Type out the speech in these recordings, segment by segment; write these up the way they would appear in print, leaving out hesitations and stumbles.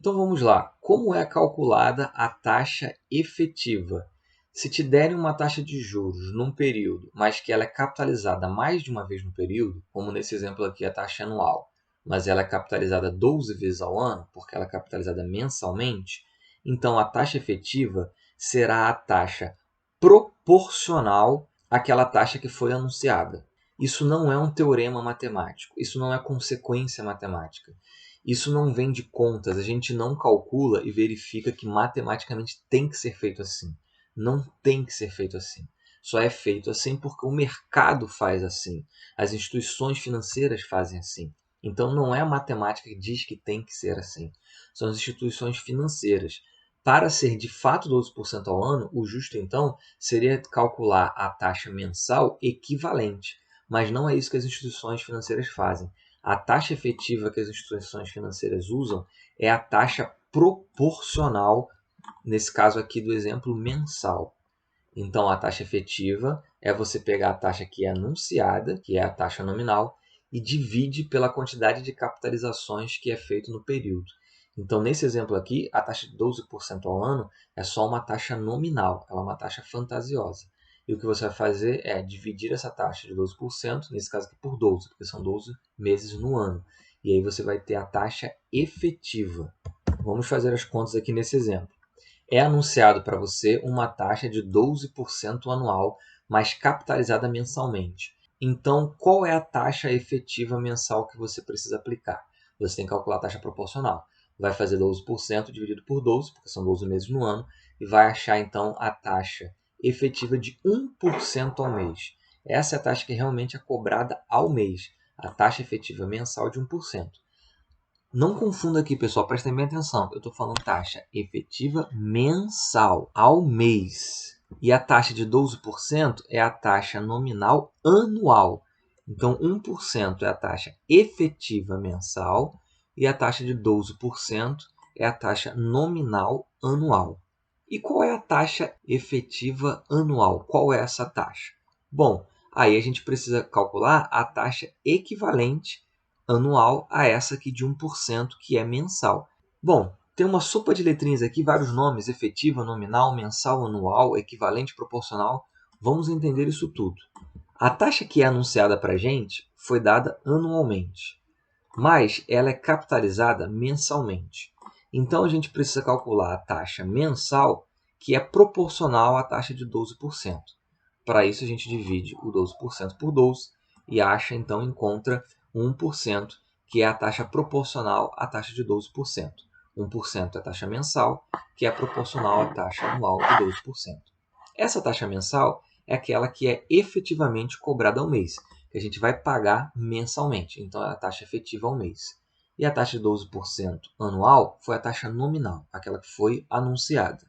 Então vamos lá. Como é calculada a taxa efetiva? Se te derem uma taxa de juros num período, mas que ela é capitalizada mais de uma vez no período, como nesse exemplo aqui a taxa anual, mas ela é capitalizada 12 vezes ao ano, porque ela é capitalizada mensalmente, então a taxa efetiva será a taxa proporcional àquela taxa que foi anunciada. Isso não é um teorema matemático, isso não é consequência matemática. Isso não vem de contas, a gente não calcula e verifica que matematicamente tem que ser feito assim. Não tem que ser feito assim. Só é feito assim porque o mercado faz assim. As instituições financeiras fazem assim. Então não é a matemática que diz que tem que ser assim. São as instituições financeiras. Para ser de fato 12% ao ano, o justo então seria calcular a taxa mensal equivalente. Mas não é isso que as instituições financeiras fazem. A taxa efetiva que as instituições financeiras usam é a taxa proporcional, nesse caso aqui do exemplo mensal. Então, a taxa efetiva é você pegar a taxa que é anunciada, que é a taxa nominal, e divide pela quantidade de capitalizações que é feito no período. Então, nesse exemplo aqui, a taxa de 12% ao ano é só uma taxa nominal, ela é uma taxa fantasiosa. E o que você vai fazer é dividir essa taxa de 12%, nesse caso aqui por 12, porque são 12 meses no ano. E aí você vai ter a taxa efetiva. Vamos fazer as contas aqui nesse exemplo. É anunciado para você uma taxa de 12% anual, mas capitalizada mensalmente. Então, qual é a taxa efetiva mensal que você precisa aplicar? Você tem que calcular a taxa proporcional. Vai fazer 12% dividido por 12, porque são 12 meses no ano, e vai achar então a taxa efetiva de 1% ao mês. Essa é a taxa que realmente é cobrada ao mês, a taxa efetiva mensal de 1%. Não confunda aqui, pessoal, prestem bem atenção. Eu estou falando taxa efetiva mensal, ao mês. E a taxa de 12% é a taxa nominal anual. Então, 1% é a taxa efetiva mensal e a taxa de 12% é a taxa nominal anual. E qual é a taxa efetiva anual? Qual é essa taxa? Bom, aí a gente precisa calcular a taxa equivalente anual a essa aqui de 1%, que é mensal. Bom, tem uma sopa de letrinhas aqui, vários nomes, efetiva, nominal, mensal, anual, equivalente, proporcional. Vamos entender isso tudo. A taxa que é anunciada para a gente foi dada anualmente, mas ela é capitalizada mensalmente. Então, a gente precisa calcular a taxa mensal, que é proporcional à taxa de 12%. Para isso, a gente divide o 12% por 12 e acha, então, encontra 1%, que é a taxa proporcional à taxa de 12%. 1% é a taxa mensal, que é proporcional à taxa anual de 12%. Essa taxa mensal é aquela que é efetivamente cobrada ao mês, que a gente vai pagar mensalmente. Então, é a taxa efetiva ao mês. E a taxa de 12% anual foi a taxa nominal, aquela que foi anunciada.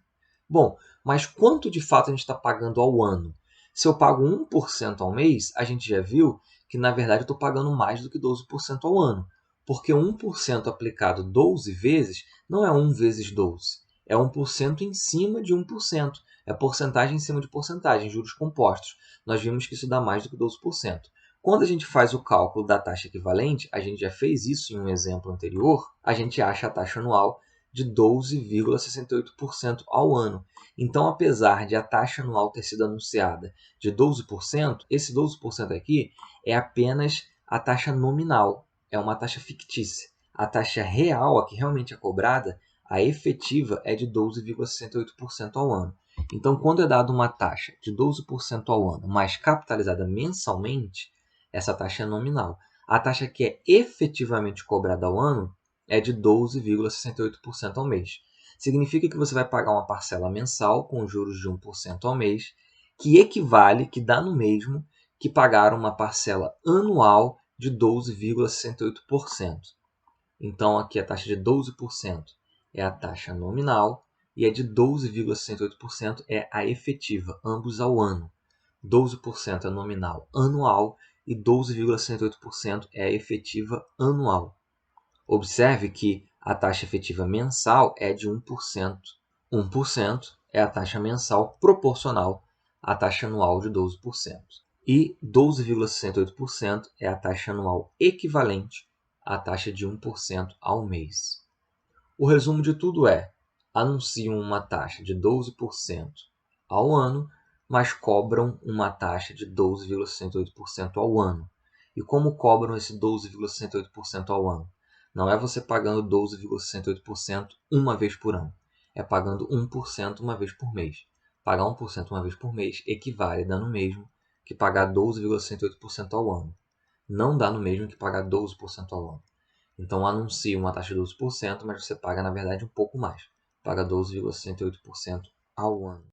Bom, mas quanto de fato a gente está pagando ao ano? Se eu pago 1% ao mês, a gente já viu que, na verdade, eu estou pagando mais do que 12% ao ano. Porque 1% aplicado 12 vezes não é 1 vezes 12. É 1% em cima de 1%. É porcentagem em cima de porcentagem, juros compostos. Nós vimos que isso dá mais do que 12%. Quando a gente faz o cálculo da taxa equivalente, a gente já fez isso em um exemplo anterior, a gente acha a taxa anual de 12,68% ao ano. Então, apesar de a taxa anual ter sido anunciada de 12%, esse 12% aqui é apenas a taxa nominal, é uma taxa fictícia. A taxa real, a que realmente é cobrada, a efetiva é de 12,68% ao ano. Então, quando é dada uma taxa de 12% ao ano, mas capitalizada mensalmente, essa taxa é nominal. A taxa que é efetivamente cobrada ao ano é de 12,68% ao mês. Significa que você vai pagar uma parcela mensal com juros de 1% ao mês, que equivale, que dá no mesmo, que pagar uma parcela anual de 12,68%. Então, aqui a taxa de 12% é a taxa nominal e a de 12,68% é a efetiva, ambos ao ano. 12% é nominal anual e 12,68% é a efetiva anual. Observe que a taxa efetiva mensal é de 1%. 1% é a taxa mensal proporcional à taxa anual de 12%. E 12,68% é a taxa anual equivalente à taxa de 1% ao mês. O resumo de tudo é: anunciam uma taxa de 12% ao ano, mas cobram uma taxa de 12,68% ao ano. E como cobram esse 12,68% ao ano? Não é você pagando 12,68% uma vez por ano. É pagando 1% uma vez por mês. Pagar 1% uma vez por mês equivale, dá no mesmo que pagar 12,68% ao ano. Não dá no mesmo que pagar 12% ao ano. Então anuncia uma taxa de 12%, mas você paga, na verdade, um pouco mais. Paga 12,68% ao ano.